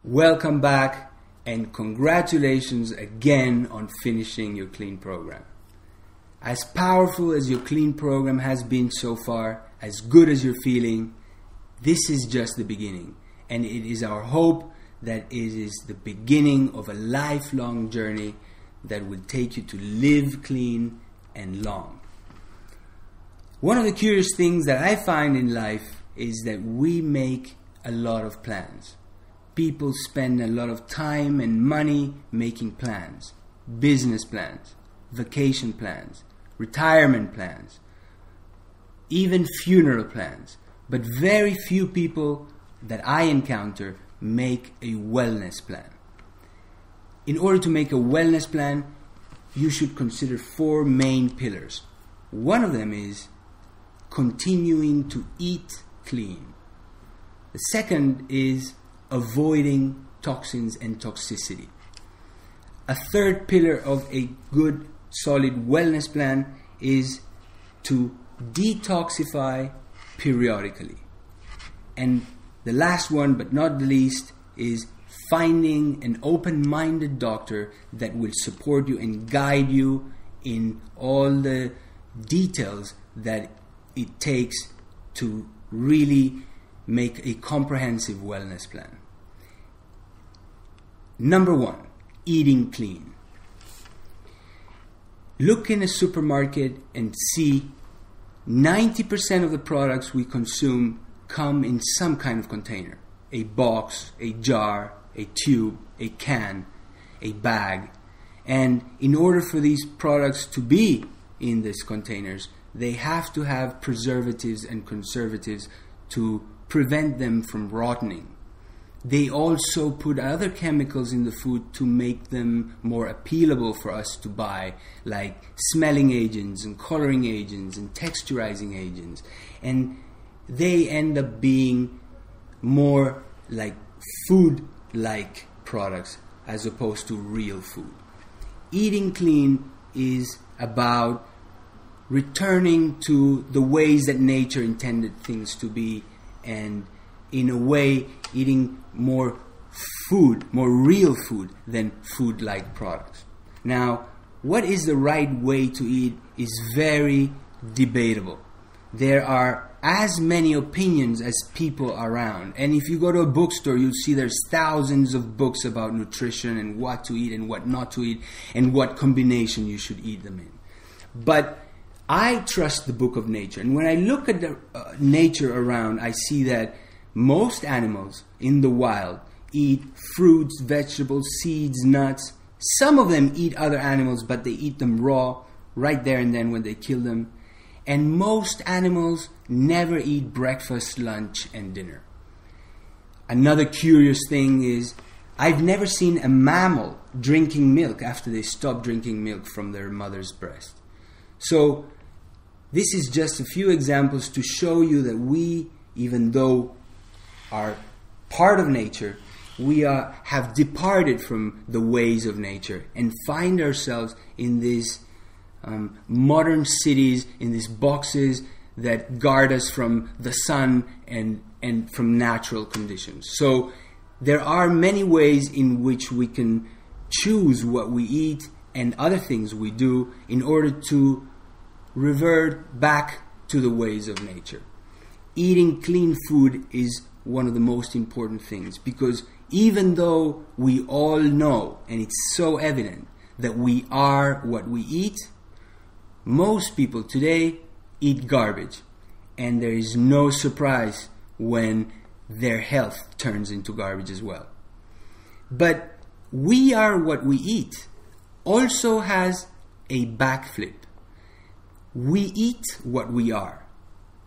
Welcome back and congratulations again on finishing your clean program. As powerful as your clean program has been so far, as good as you're feeling, this is just the beginning, and it is our hope that it is the beginning of a lifelong journey that will take you to live clean and long. One of the curious things that I find in life is that we make a lot of plans. People spend a lot of time and money making plans, business plans, vacation plans, retirement plans, even funeral plans. But very few people that I encounter make a wellness plan. In order to make a wellness plan, you should consider 4 main pillars. One of them is continuing to eat clean. The second is avoiding toxins and toxicity. A third pillar of a good, solid wellness plan is to detoxify periodically. And the last one, but not the least, is finding an open-minded doctor that will support you and guide you in all the details that it takes to really make a comprehensive wellness plan. Number 1, eating clean. Look in a supermarket and see 90% of the products we consume come in some kind of container. A box, a jar, a tube, a can, a bag. And in order for these products to be in these containers, they have to have preservatives and conservatives to prevent them from rotting. They also put other chemicals in the food to make them more appealable for us to buy, like smelling agents and coloring agents and texturizing agents. And they end up being more like food-like products as opposed to real food. Eating clean is about returning to the ways that nature intended things to be, and in a way eating more food, more real food than food-like products. Now, what is the right way to eat is very debatable. There are as many opinions as people around, and if you go to a bookstore, you'll see there's thousands of books about nutrition and what to eat and what not to eat and what combination you should eat them in. But I trust the book of nature, and when I look at the nature around, I see that most animals in the wild eat fruits, vegetables, seeds, nuts. Some of them eat other animals, but they eat them raw, right there and then when they kill them. And most animals never eat breakfast, lunch, and dinner. Another curious thing is, I've never seen a mammal drinking milk after they stop drinking milk from their mother's breast. So this is just a few examples to show you that we, even though are part of nature, we have departed from the ways of nature and find ourselves in these modern cities, in these boxes that guard us from the sun and from natural conditions. So there are many ways in which we can choose what we eat and other things we do in order to revert back to the ways of nature. Eating clean food is one of the most important things, because even though we all know, and it's so evident, that we are what we eat, most people today eat garbage, and there is no surprise when their health turns into garbage as well. But we are what we eat also has a backflip. We eat what we are.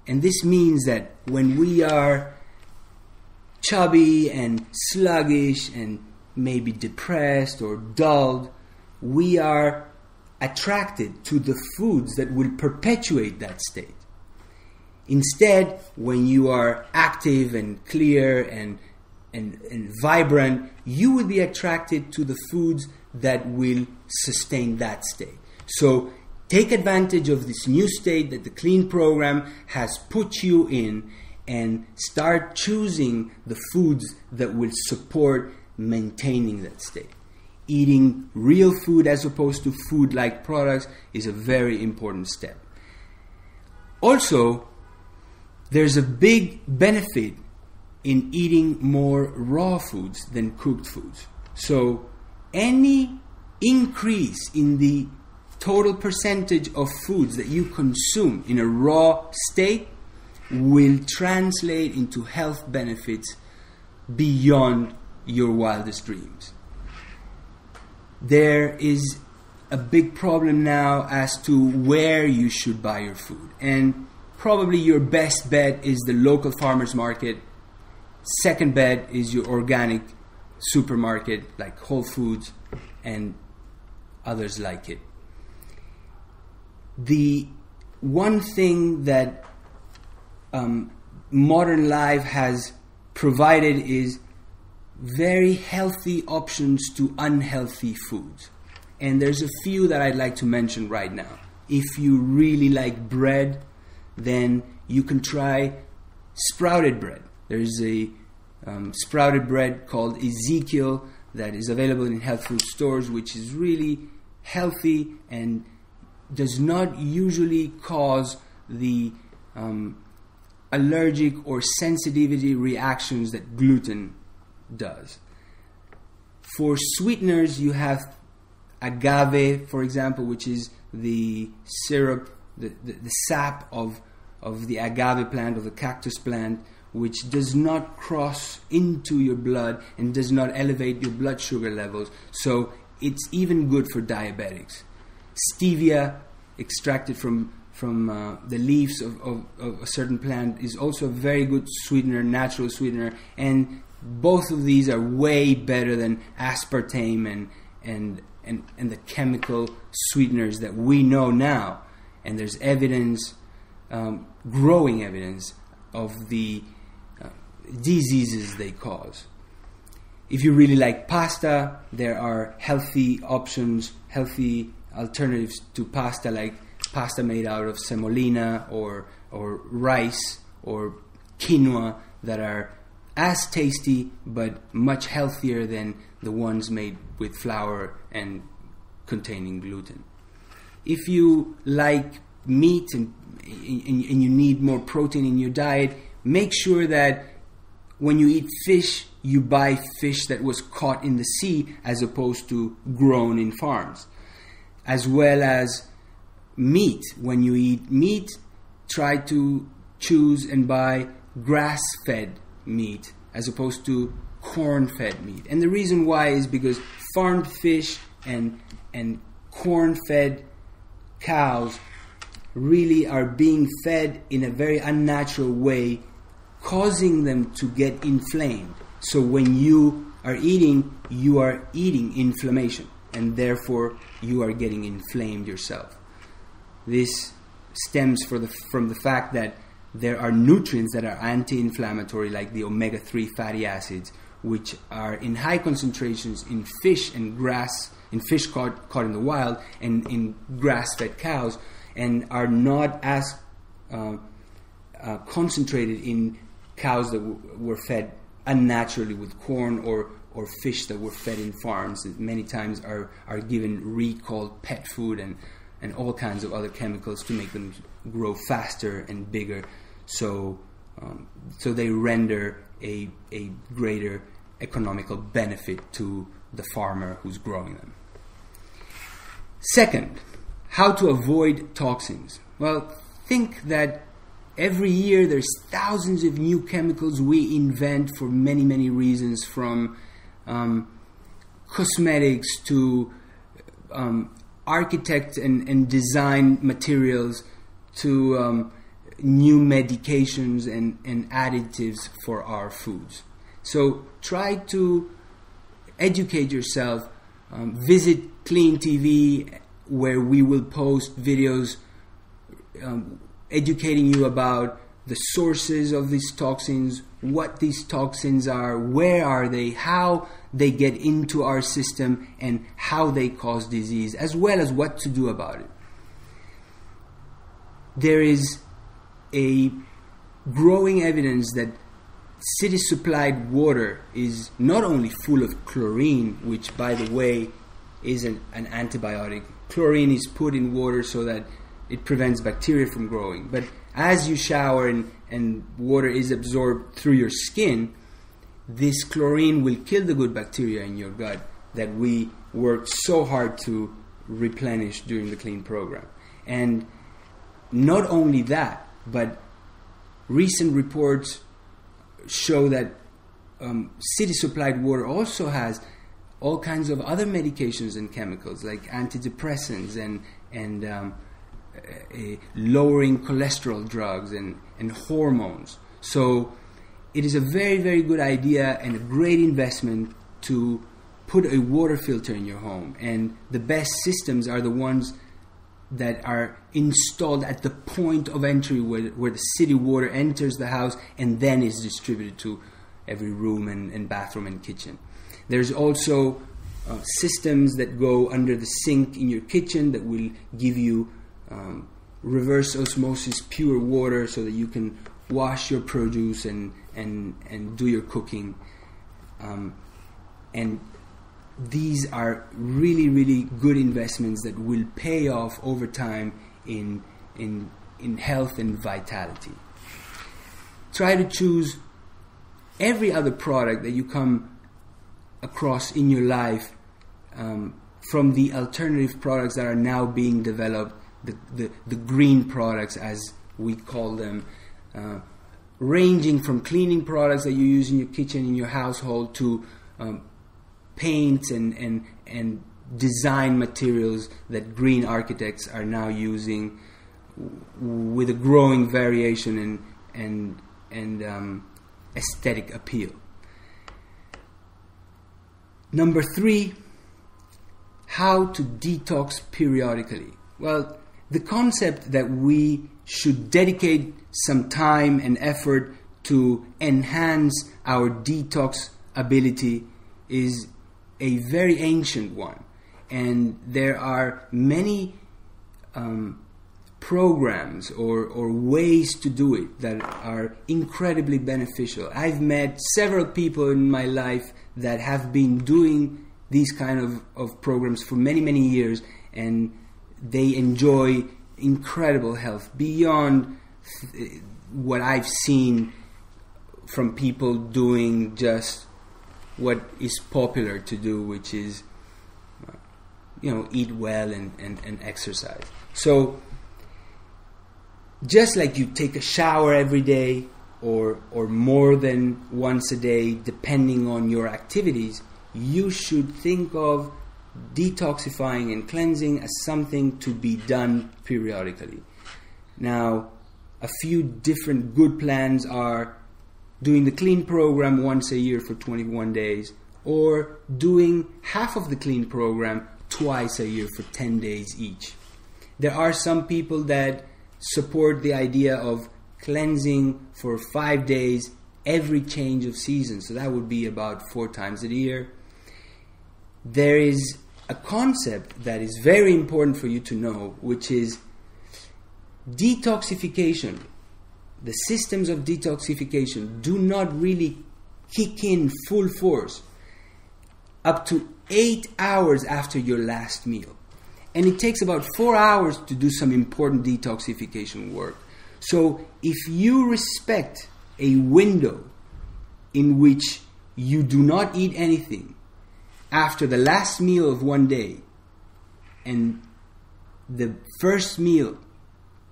And this means that when we are chubby and sluggish and maybe depressed or dulled, we are attracted to the foods that will perpetuate that state. Instead, when you are active and clear and vibrant, you will be attracted to the foods that will sustain that state. So take advantage of this new state that the clean program has put you in and start choosing the foods that will support maintaining that state. Eating real food as opposed to food-like products is a very important step. Also, there's a big benefit in eating more raw foods than cooked foods. So any increase in the total percentage of foods that you consume in a raw state will translate into health benefits beyond your wildest dreams. There is a big problem now as to where you should buy your food. And probably your best bet is the local farmer's market. Second bet is your organic supermarket like Whole Foods and others like it. The one thing that modern life has provided is very healthy options to unhealthy foods. And there's a few that I'd like to mention right now. If you really like bread, then you can try sprouted bread. There's a sprouted bread called Ezekiel that is available in health food stores, which is really healthy and does not usually cause the allergic or sensitivity reactions that gluten does. For sweeteners, you have agave, for example, which is the syrup, the sap of the agave plant, of the cactus plant, which does not cross into your blood and does not elevate your blood sugar levels. So it's even good for diabetics. Stevia, extracted from the leaves of a certain plant, is also a very good sweetener, natural sweetener, and both of these are way better than aspartame and the chemical sweeteners that we know now. And there's evidence, growing evidence, of the diseases they cause. If you really like pasta, there are healthy options, healthy alternatives to pasta, like pasta made out of semolina or rice or quinoa, that are as tasty but much healthier than the ones made with flour and containing gluten. If you like meat and you need more protein in your diet, make sure that when you eat fish, you buy fish that was caught in the sea as opposed to grown in farms. As well as meat. When you eat meat, try to choose and buy grass-fed meat as opposed to corn-fed meat. And the reason why is because farmed fish and corn-fed cows really are being fed in a very unnatural way, causing them to get inflamed. So when you are eating inflammation, and therefore you are getting inflamed yourself. This stems from the fact that there are nutrients that are anti-inflammatory, like the omega-3 fatty acids, which are in high concentrations in fish and grass, in fish caught in the wild, and in grass-fed cows, and are not as concentrated in cows that were fed unnaturally with corn or fish that were fed in farms, that many times are given recalled pet food and all kinds of other chemicals to make them grow faster and bigger. So they render a greater economical benefit to the farmer who's growing them. Second, how to avoid toxins. Well, think that every year there's thousands of new chemicals we invent for many, many reasons, from cosmetics to architect and design materials to new medications and additives for our foods. So try to educate yourself. Visit Clean TV, where we will post videos educating you about the sources of these toxins, what these toxins are, where are they, how they get into our system, and how they cause disease, as well as what to do about it. There is a growing evidence that city supplied water is not only full of chlorine, which by the way is an antibiotic. Chlorine is put in water so that it prevents bacteria from growing. But as you shower and water is absorbed through your skin, this chlorine will kill the good bacteria in your gut that we worked so hard to replenish during the clean program. And not only that, but recent reports show that city supplied water also has all kinds of other medications and chemicals like antidepressants and lowering cholesterol drugs and hormones. So it is a very, very good idea and a great investment to put a water filter in your home. And the best systems are the ones that are installed at the point of entry where the city water enters the house and then is distributed to every room and bathroom and kitchen. There's also systems that go under the sink in your kitchen that will give you reverse osmosis pure water so that you can wash your produce and do your cooking. And these are really, really good investments that will pay off over time in health and vitality. Try to choose every other product that you come across in your life from the alternative products that are now being developed, the green products as we call them, ranging from cleaning products that you use in your kitchen, in your household, to paints and design materials that green architects are now using with a growing variation and aesthetic appeal. Number 3, how to detox periodically. Well, the concept that we should dedicate some time and effort to enhance our detox ability is a very ancient one, and there are many programs or ways to do it that are incredibly beneficial. I've met several people in my life that have been doing these kind of programs for many, many years, and they enjoy incredible health beyond what I've seen from people doing just what is popular to do, which is eat well and exercise. So just like you take a shower every day or more than once a day, depending on your activities, you should think of detoxifying and cleansing as something to be done periodically. Now, a few different good plans are doing the clean program once a year for 21 days, or doing half of the clean program twice a year for 10 days each. There are some people that support the idea of cleansing for 5 days every change of season, so that would be about 4 times a year. There is a concept that is very important for you to know, which is detoxification. The systems of detoxification do not really kick in full force up to 8 hours after your last meal. And it takes about 4 hours to do some important detoxification work. So if you respect a window in which you do not eat anything after the last meal of one day and the first meal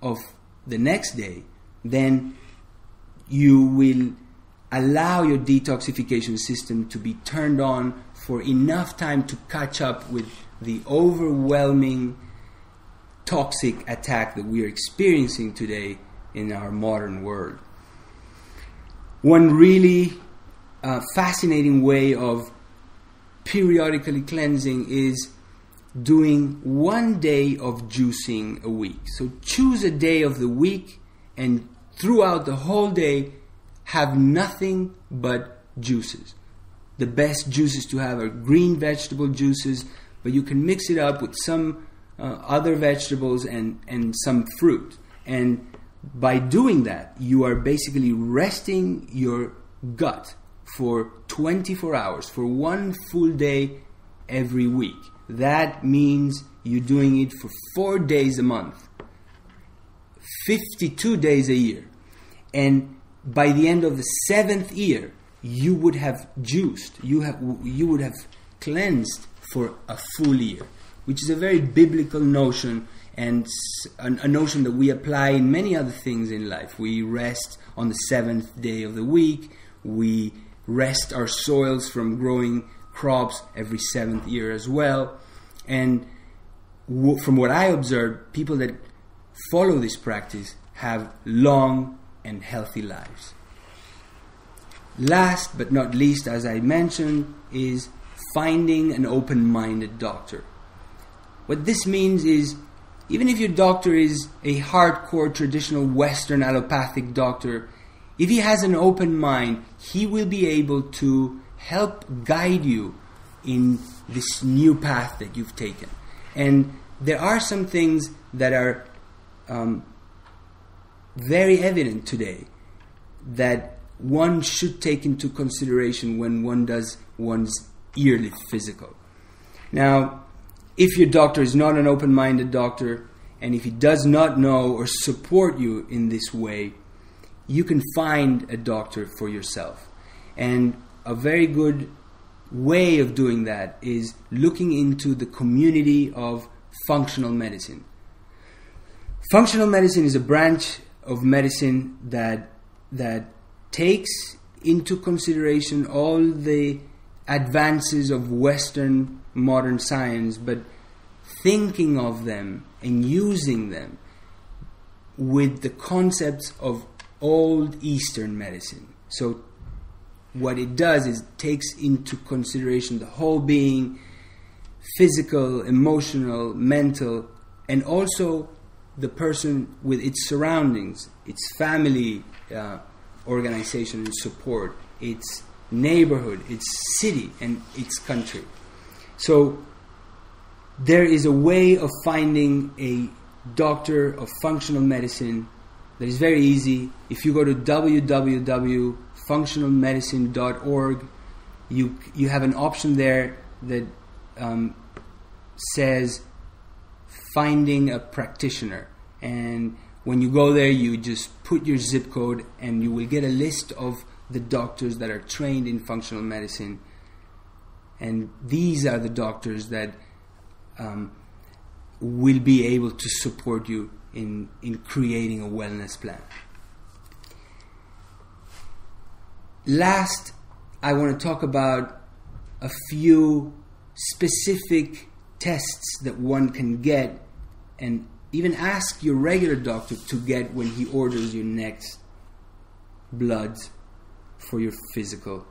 of the next day, then you will allow your detoxification system to be turned on for enough time to catch up with the overwhelming toxic attack that we are experiencing today in our modern world. One really fascinating way of periodically cleansing is doing 1 day of juicing a week. So choose a day of the week and throughout the whole day have nothing but juices. The best juices to have are green vegetable juices, but you can mix it up with some other vegetables and some fruit. And by doing that, you are basically resting your gut for 24 hours, for one full day every week. That means you're doing it for 4 days a month, 52 days a year. And by the end of the 7th year, you would have juiced, you would have cleansed for a full year, which is a very biblical notion, and a notion that we apply in many other things in life. We rest on the 7th day of the week. We rest our soils from growing crops every 7th year as well. And from what I observed, people that follow this practice have long and healthy lives. Last but not least, as I mentioned, is finding an open-minded doctor. What this means is, even if your doctor is a hardcore traditional Western allopathic doctor, if he has an open mind, he will be able to help guide you in this new path that you've taken. And there are some things that are very evident today that one should take into consideration when one does one's yearly physical. Now, if your doctor is not an open-minded doctor, and if he does not know or support you in this way, you can find a doctor for yourself. And a very good way of doing that is looking into the community of functional medicine. Functional medicine is a branch of medicine that takes into consideration all the advances of Western modern science, but thinking of them and using them with the concepts of old Eastern medicine. So what it does is takes into consideration the whole being, physical, emotional, mental, and also the person with its surroundings, its family, organization and support, its neighborhood, its city, and its country. So there is a way of finding a doctor of functional medicine that is very easy. If you go to www.functionalmedicine.org, you have an option there that says finding a practitioner. And when you go there, you just put your zip code and you will get a list of the doctors that are trained in functional medicine. And these are the doctors that will be able to support you in creating a wellness plan. Last, I want to talk about a few specific tests that one can get and even ask your regular doctor to get when he orders your next bloods for your physical